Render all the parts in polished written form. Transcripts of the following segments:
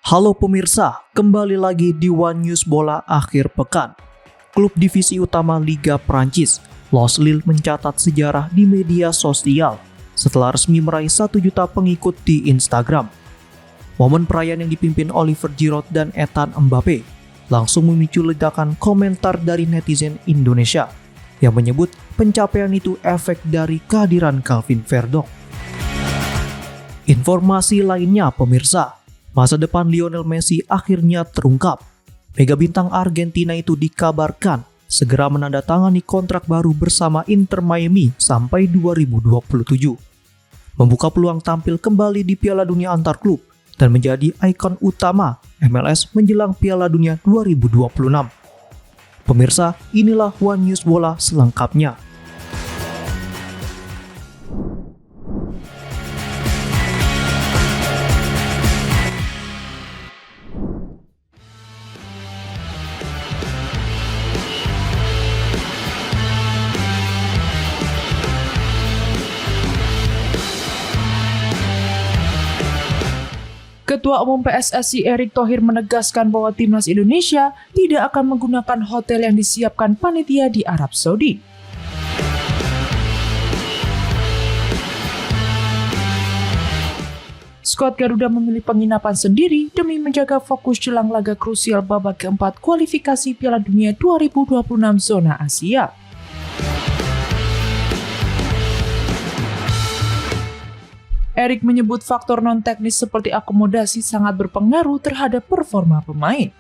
Halo pemirsa, kembali lagi di One News Bola akhir pekan. Klub divisi utama Liga Prancis, Los Lille mencatat sejarah di media sosial setelah resmi meraih 1 juta pengikut di Instagram. Momen perayaan yang dipimpin Oliver Giroud dan Ethan Mbappe langsung memicu ledakan komentar dari netizen Indonesia yang menyebut pencapaian itu efek dari kehadiran Calvin Verdong. Informasi lainnya pemirsa, masa depan Lionel Messi akhirnya terungkap. Mega bintang Argentina itu dikabarkan segera menandatangani kontrak baru bersama Inter Miami sampai 2027. Membuka peluang tampil kembali di Piala Dunia antar klub dan menjadi ikon utama MLS menjelang Piala Dunia 2026. Pemirsa, inilah One News Bola selengkapnya. Ketua Umum PSSI Erick Thohir menegaskan bahwa Timnas Indonesia tidak akan menggunakan hotel yang disiapkan panitia di Arab Saudi. Skuad Garuda memilih penginapan sendiri demi menjaga fokus jelang laga krusial babak keempat kualifikasi Piala Dunia 2026 zona Asia. Erick menyebut faktor non-teknis seperti akomodasi sangat berpengaruh terhadap performa pemain.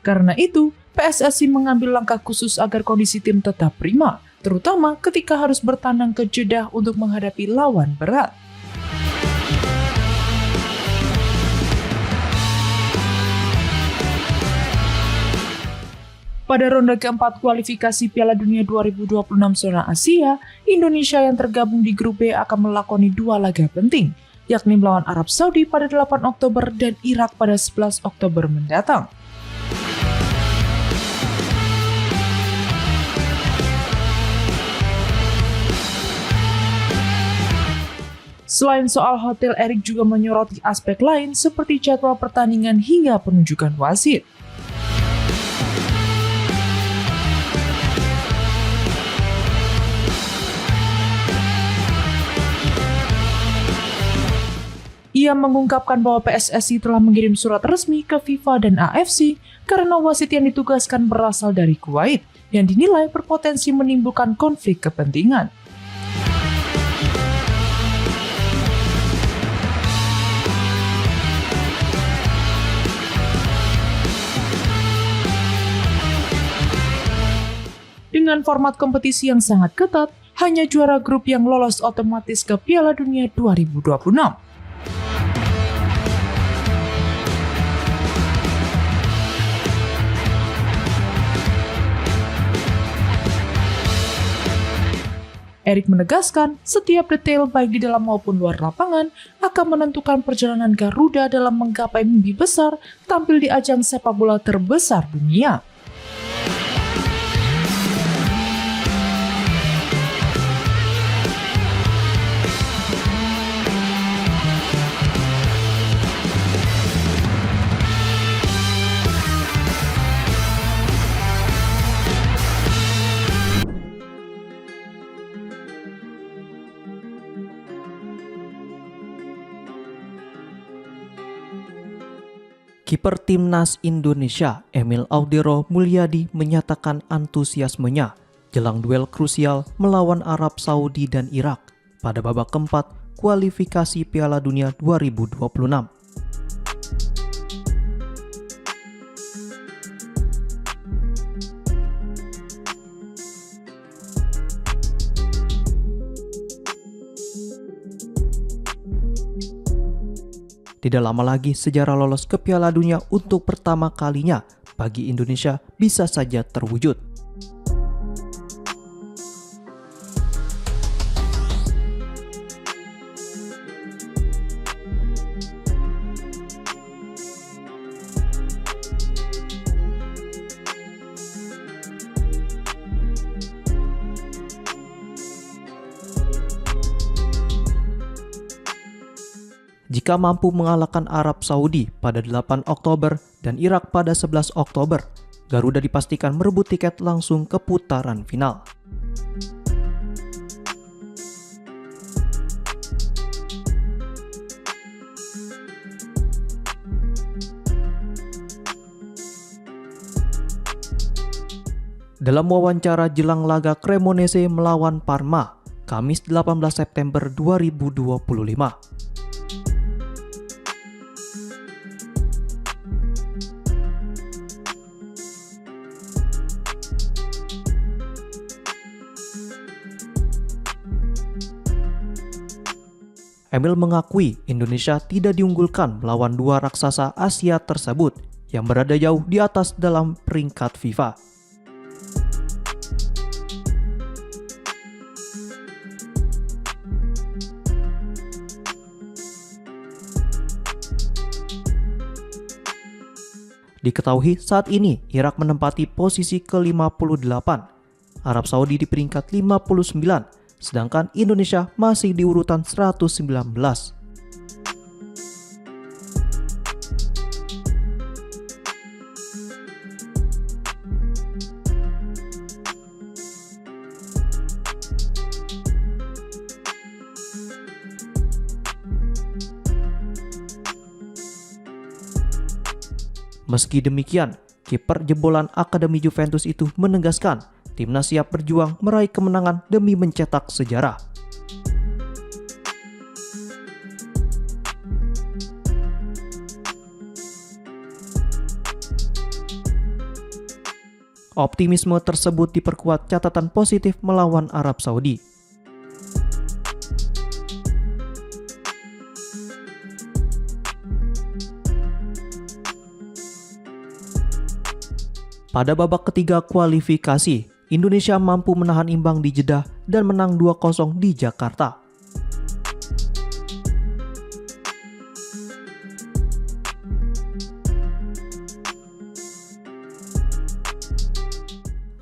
Karena itu, PSSI mengambil langkah khusus agar kondisi tim tetap prima, terutama ketika harus bertandang ke Jeddah untuk menghadapi lawan berat. Pada ronde keempat kualifikasi Piala Dunia 2026 zona Asia, Indonesia yang tergabung di grup B akan melakoni 2 laga penting, yakni melawan Arab Saudi pada 8 Oktober dan Irak pada 11 Oktober mendatang. Selain soal hotel, Erick juga menyoroti aspek lain seperti jadwal pertandingan hingga penunjukan wasit. Ia mengungkapkan bahwa PSSI telah mengirim surat resmi ke FIFA dan AFC karena wasit yang ditugaskan berasal dari Kuwait yang dinilai berpotensi menimbulkan konflik kepentingan. Dengan format kompetisi yang sangat ketat, hanya juara grup yang lolos otomatis ke Piala Dunia 2026. Erick menegaskan, setiap detail baik di dalam maupun luar lapangan akan menentukan perjalanan Garuda dalam menggapai mimpi besar tampil di ajang sepak bola terbesar dunia. Kiper Timnas Indonesia Emil Audero Mulyadi menyatakan antusiasmenya jelang duel krusial melawan Arab Saudi dan Irak pada babak keempat kualifikasi Piala Dunia 2026. Tidak lama lagi sejarah lolos ke Piala Dunia untuk pertama kalinya bagi Indonesia bisa saja terwujud. Jika mampu mengalahkan Arab Saudi pada 8 Oktober dan Irak pada 11 Oktober, Garuda dipastikan merebut tiket langsung ke putaran final. Dalam wawancara jelang laga Cremonese melawan Parma, Kamis 18 September 2025. Emil mengakui Indonesia tidak diunggulkan melawan dua raksasa Asia tersebut yang berada jauh di atas dalam peringkat FIFA. Diketahui saat ini Irak menempati posisi ke-58, Arab Saudi di peringkat 59, sedangkan Indonesia masih di urutan 119. Meski demikian, kiper jebolan Akademi Juventus itu menegaskan timnas siap berjuang meraih kemenangan demi mencetak sejarah. Optimisme tersebut diperkuat catatan positif melawan Arab Saudi. Pada babak ketiga kualifikasi, Indonesia mampu menahan imbang di Jeddah dan menang 2-0 di Jakarta.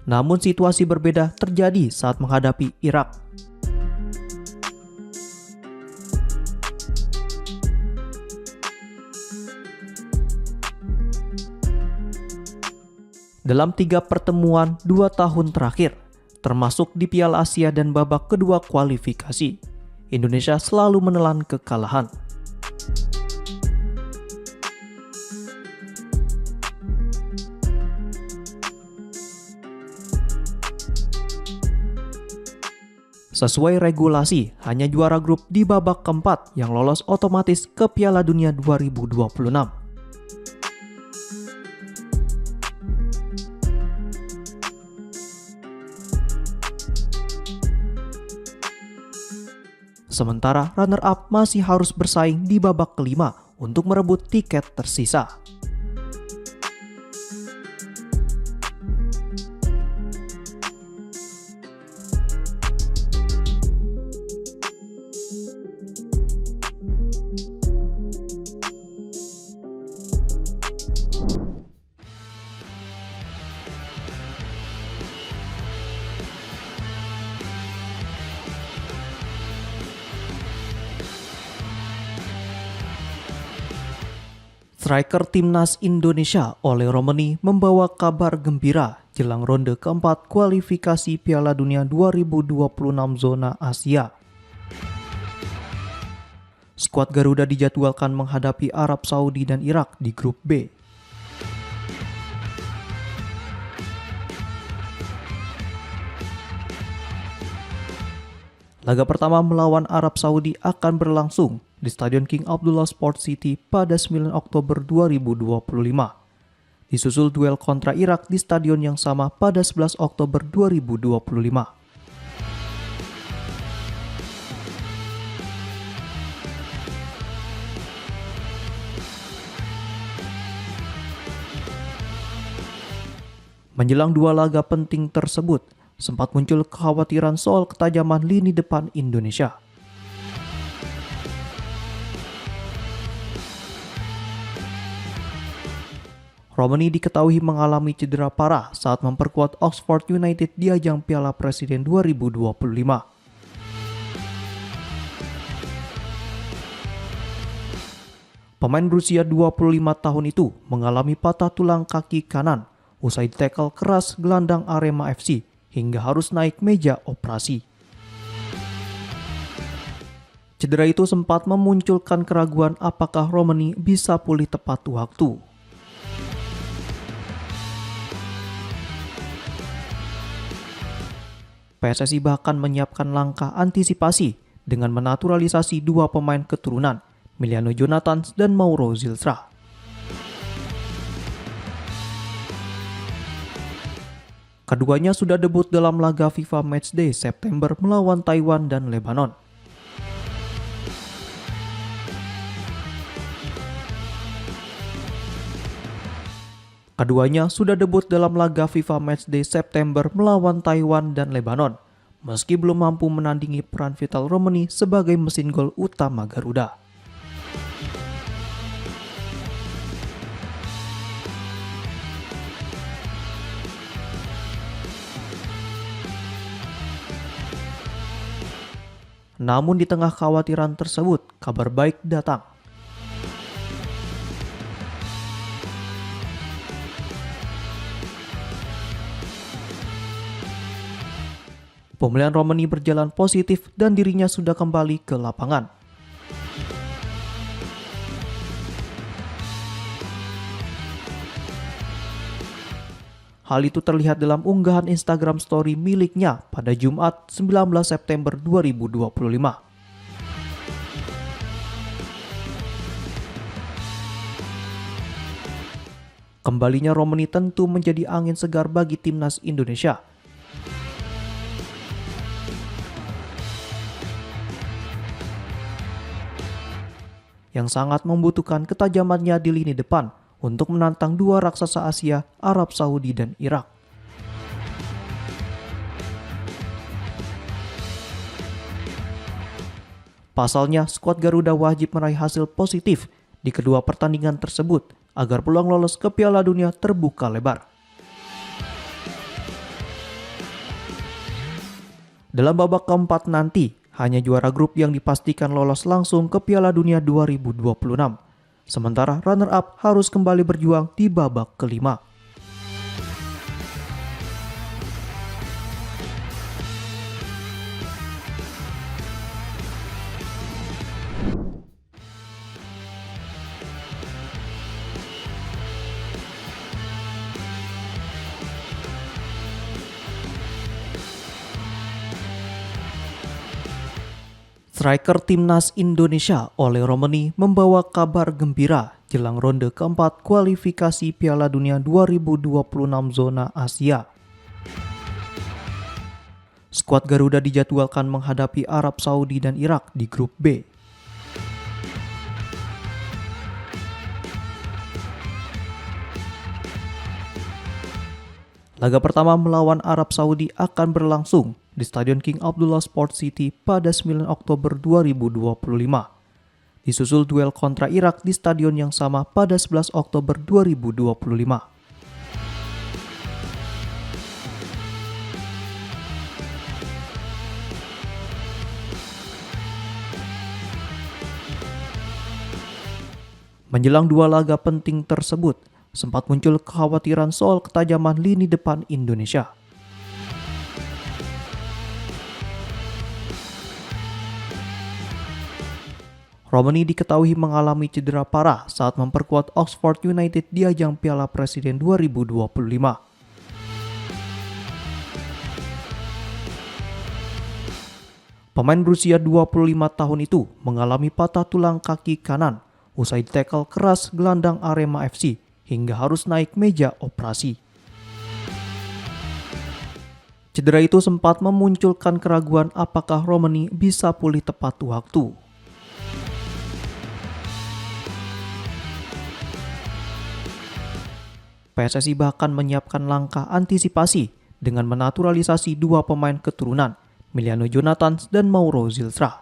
Namun situasi berbeda terjadi saat menghadapi Irak. Dalam 3 pertemuan 2 tahun terakhir, termasuk di Piala Asia dan babak kedua kualifikasi, Indonesia selalu menelan kekalahan. Sesuai regulasi, hanya juara grup di babak keempat yang lolos otomatis ke Piala Dunia 2026. Sementara runner-up masih harus bersaing di babak kelima untuk merebut tiket tersisa. Striker timnas Indonesia Ole Romeni membawa kabar gembira jelang ronde keempat kualifikasi Piala Dunia 2026 zona Asia. Skuad Garuda dijadwalkan menghadapi Arab Saudi dan Irak di grup B. Laga pertama melawan Arab Saudi akan berlangsung di Stadion King Abdullah Sports City pada 9 Oktober 2025. Disusul duel kontra Irak di stadion yang sama pada 11 Oktober 2025. Menjelang 2 laga penting tersebut, sempat muncul kekhawatiran soal ketajaman lini depan Indonesia. Romeni diketahui mengalami cedera parah saat memperkuat Oxford United di ajang Piala Presiden 2025. Pemain berusia 25 tahun itu mengalami patah tulang kaki kanan usai tackle keras gelandang Arema FC hingga harus naik meja operasi. Cedera itu sempat memunculkan keraguan apakah Romani bisa pulih tepat waktu. PSSI bahkan menyiapkan langkah antisipasi dengan menaturalisasi dua pemain keturunan, Emiliano Jonathans dan Mauro Zilstra. Keduanya sudah debut dalam laga FIFA Matchday September melawan Taiwan dan Lebanon. Keduanya sudah debut dalam laga FIFA Matchday September melawan Taiwan dan Lebanon, meski belum mampu menandingi peran vital Romani sebagai mesin gol utama Garuda. Namun di tengah kekhawatiran tersebut, kabar baik datang. Pemulihan Romani berjalan positif dan dirinya sudah kembali ke lapangan. Hal itu terlihat dalam unggahan Instagram story miliknya pada Jumat 19 September 2025. Kembalinya Romani tentu menjadi angin segar bagi timnas Indonesia. Yang sangat membutuhkan ketajamannya di lini depan untuk menantang dua raksasa Asia, Arab Saudi dan Irak. Pasalnya, skuad Garuda wajib meraih hasil positif di kedua pertandingan tersebut agar peluang lolos ke Piala Dunia terbuka lebar. Dalam babak keempat nanti, hanya juara grup yang dipastikan lolos langsung ke Piala Dunia 2026. Sementara runner-up harus kembali berjuang di babak kelima. Striker timnas Indonesia Ole Romani membawa kabar gembira jelang ronde keempat kualifikasi Piala Dunia 2026 zona Asia. Skuad Garuda dijadwalkan menghadapi Arab Saudi dan Irak di grup B. Laga pertama melawan Arab Saudi akan berlangsung di Stadion King Abdullah Sports City pada 9 Oktober 2025. Disusul duel kontra Irak di stadion yang sama pada 11 Oktober 2025. Menjelang dua laga penting tersebut, sempat muncul kekhawatiran soal ketajaman lini depan Indonesia. Romani diketahui mengalami cedera parah saat memperkuat Oxford United di ajang Piala Presiden 2025. Pemain berusia 25 tahun itu mengalami patah tulang kaki kanan usai tackle keras gelandang Arema FC hingga harus naik meja operasi. Cedera itu sempat memunculkan keraguan apakah Romani bisa pulih tepat waktu. PSSI bahkan menyiapkan langkah antisipasi dengan menaturalisasi dua pemain keturunan, Emiliano Jonathans dan Mauro Zilstra.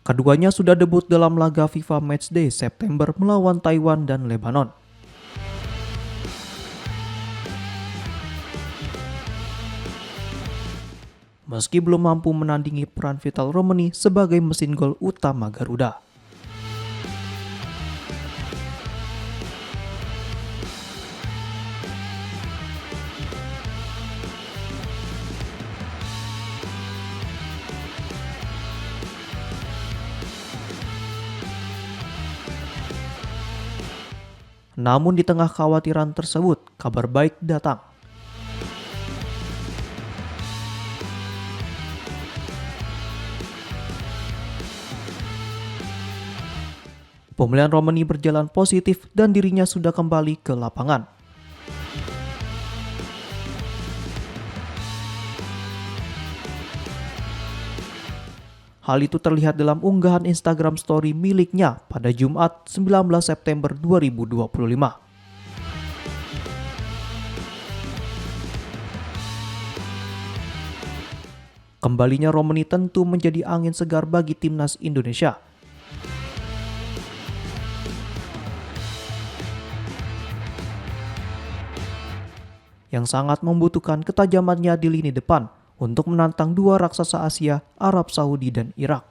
Keduanya sudah debut dalam laga FIFA Matchday September melawan Taiwan dan Lebanon. meski belum mampu menandingi peran vital Romani sebagai mesin gol utama Garuda. Namun di tengah kekhawatiran tersebut, kabar baik datang. Pemulihan Romani berjalan positif dan dirinya sudah kembali ke lapangan. Hal itu terlihat dalam unggahan Instagram story miliknya pada Jumat 19 September 2025. Kembalinya Romani tentu menjadi angin segar bagi timnas Indonesia. Yang sangat membutuhkan ketajamannya di lini depan untuk menantang dua raksasa Asia, Arab Saudi dan Irak.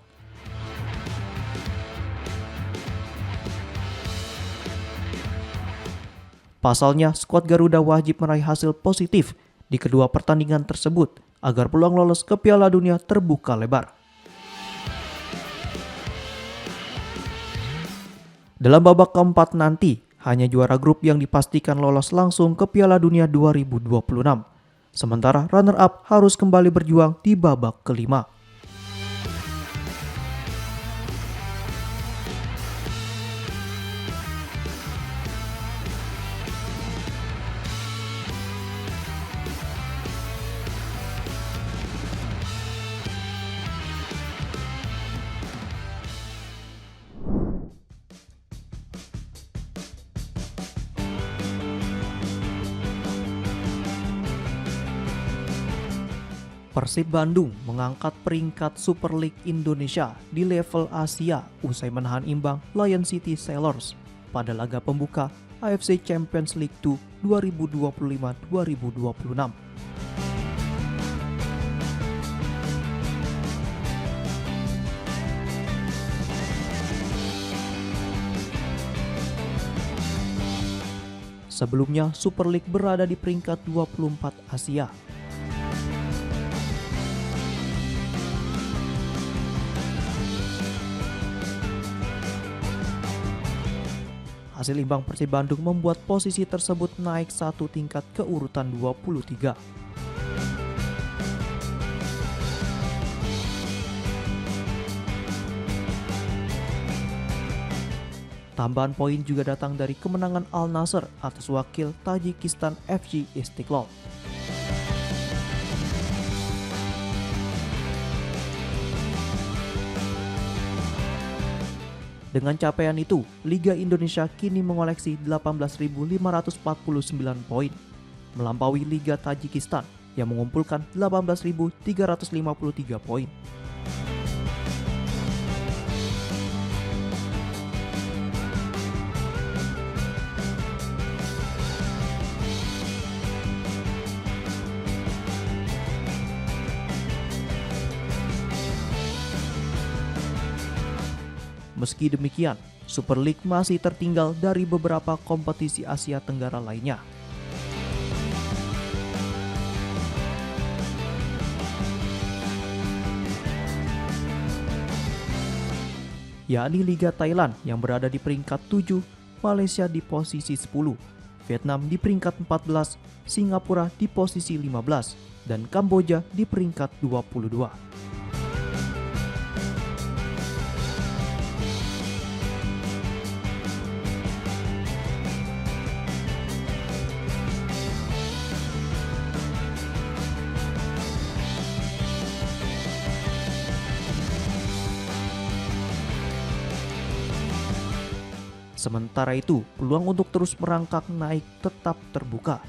Pasalnya, skuad Garuda wajib meraih hasil positif di kedua pertandingan tersebut agar peluang lolos ke Piala Dunia terbuka lebar. Dalam babak keempat nanti, hanya juara grup yang dipastikan lolos langsung ke Piala Dunia 2026. Sementara runner-up harus kembali berjuang di babak kelima. Persib Bandung mengangkat peringkat Super League Indonesia di level Asia usai menahan imbang Lion City Sailors pada laga pembuka AFC Champions League 2 2025-2026. Sebelumnya, Super League berada di peringkat 24 Asia. Hasil imbang Persib Bandung membuat posisi tersebut naik satu tingkat ke urutan 23. Tambahan poin juga datang dari kemenangan Al Nassr atas wakil Tajikistan FC Istiqlal. Dengan capaian itu, Liga Indonesia kini mengoleksi 18.549 poin, melampaui Liga Tajikistan yang mengumpulkan 18.353 poin. Meski demikian, Super League masih tertinggal dari beberapa kompetisi Asia Tenggara lainnya. Yakni Liga Thailand yang berada di peringkat 7, Malaysia di posisi 10, Vietnam di peringkat 14, Singapura di posisi 15, dan Kamboja di peringkat 22. Sementara itu, peluang untuk terus merangkak naik tetap terbuka.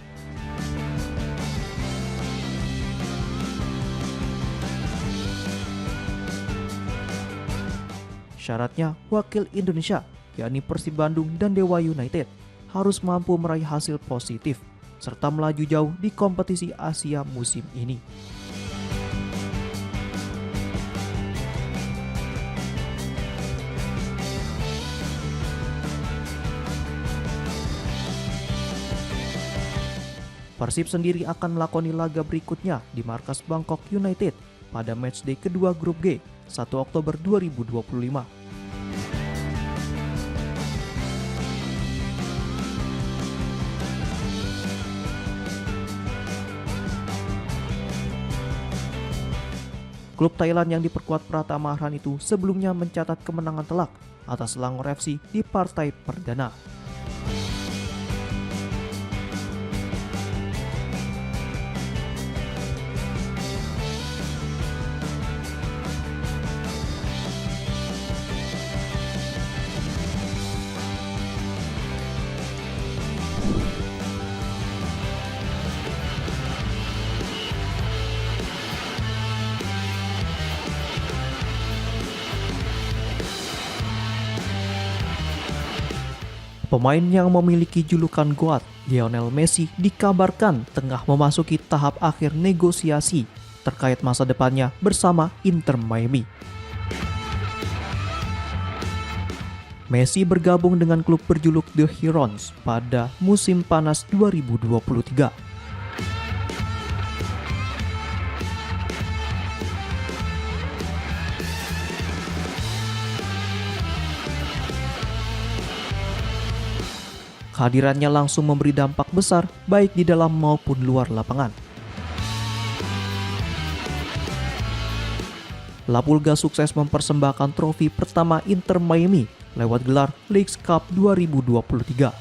Syaratnya, wakil Indonesia, yakni Persib Bandung dan Dewa United, harus mampu meraih hasil positif, serta melaju jauh di kompetisi Asia musim ini. Persib sendiri akan melakoni laga berikutnya di markas Bangkok United pada matchday kedua grup G 1 Oktober 2025. Klub Thailand yang diperkuat Pratama Arhan itu sebelumnya mencatat kemenangan telak atas Selangor FC di partai perdana. Pemain yang memiliki julukan GOAT, Lionel Messi, dikabarkan tengah memasuki tahap akhir negosiasi terkait masa depannya bersama Inter Miami. Messi bergabung dengan klub berjuluk The Herons pada musim panas 2023. Kehadirannya langsung memberi dampak besar baik di dalam maupun luar lapangan. La Pulga sukses mempersembahkan trofi pertama Inter Miami lewat gelar Leagues Cup 2023.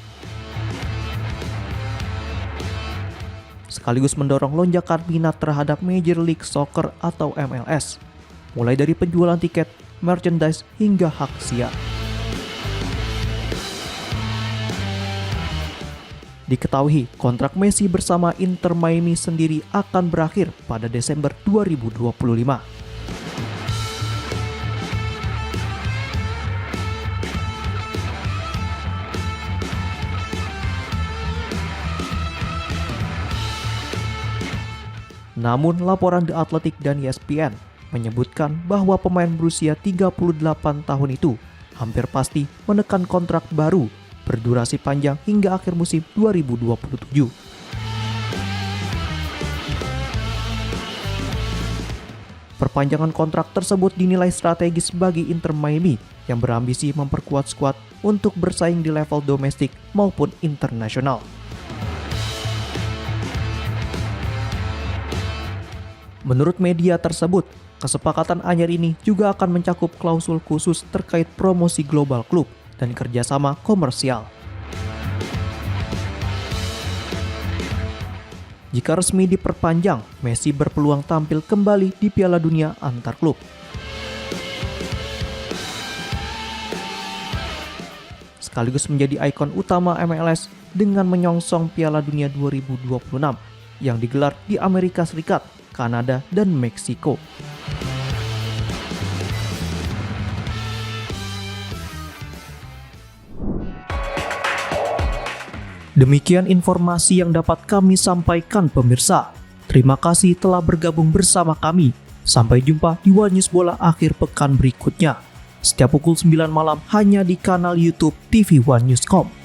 Sekaligus mendorong lonjakan minat terhadap Major League Soccer atau MLS, mulai dari penjualan tiket, merchandise, hingga hak siar. Diketahui kontrak Messi bersama Inter Miami sendiri akan berakhir pada Desember 2025. Namun laporan The Athletic dan ESPN menyebutkan bahwa pemain berusia 38 tahun itu hampir pasti menekan kontrak baru berdurasi panjang hingga akhir musim 2027. Perpanjangan kontrak tersebut dinilai strategis bagi Inter Miami yang berambisi memperkuat skuad untuk bersaing di level domestik maupun internasional. Menurut media tersebut, kesepakatan anyar ini juga akan mencakup klausul khusus terkait promosi global klub dan kerjasama komersial. Jika resmi diperpanjang, Messi berpeluang tampil kembali di Piala Dunia antar klub. Sekaligus menjadi ikon utama MLS dengan menyongsong Piala Dunia 2026 yang digelar di Amerika Serikat, Kanada, dan Meksiko. Demikian informasi yang dapat kami sampaikan pemirsa. Terima kasih telah bergabung bersama kami. Sampai jumpa di One News Bola akhir pekan berikutnya. Setiap pukul 9 malam hanya di kanal YouTube TV One News.com.